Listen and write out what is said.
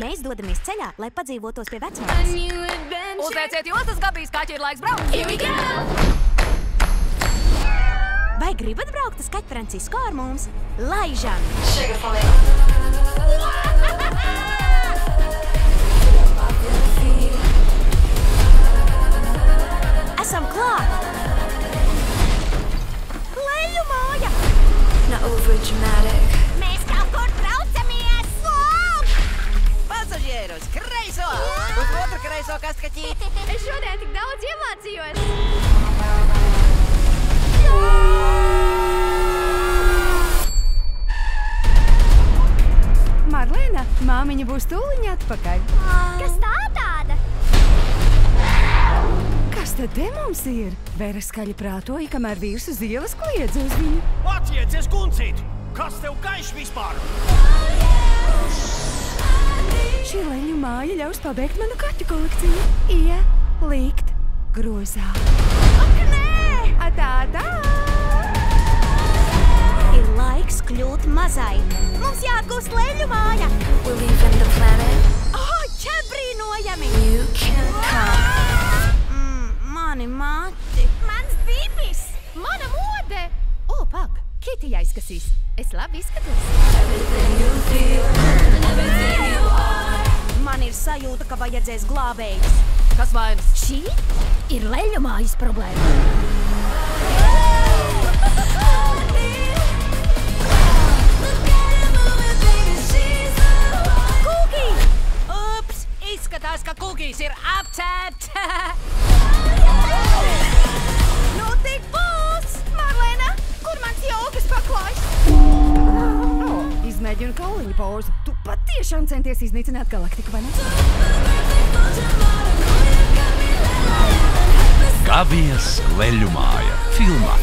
Mēs dodamies ceļā, lai padzīvotos pie vecmātes. Uzlieciet jostas, Gabijas kaķi, ir laiks braukt! Vai gribat braukt uz Kaķu Francisko ar mums? Laižam! Esam klāt! Leļu māja! Mēs kaut kur braucamies! Pasažierus, kreiso! Uz otru kreiso kastkaķīti! Es šodien tik daudz iemācījos! Marlēna, māmiņa būs tūliņ atpakaļ. Kas tā tāda? Kas tad te mums ir? Vera skaļi prātoja, kamēr vīrs uz ielas kliedz uz viņu. Atjiecies, Guncīt! Kas tev gaiš vispār? Šī leļu māja ļaus pabeigt manu kaķu kolekciju. Ielikt grozā. Ak, nē! Tā! Ir laiks kļūt mazai. Mums jāatgūst leļu māja! Čebrīnojami! Mani mati! Mans bibis! Mana mode! Pag, Kitija aizkasīs. Es labi izskatos. Man ir sajūta, ka vajadzēs glābējus. Kas vainas? Šī ir leļu mājas problēma. Kūki! Ups! Izskatās, ka kūkīs ir apcepts! Nu tik būs! Marlēna, kur mans jogas paklājs? Izmēģinu kauliņu pozu. Tu patiešām centies iznīcināt galaktiku, vai ne? Gabijas leļu māja filmā.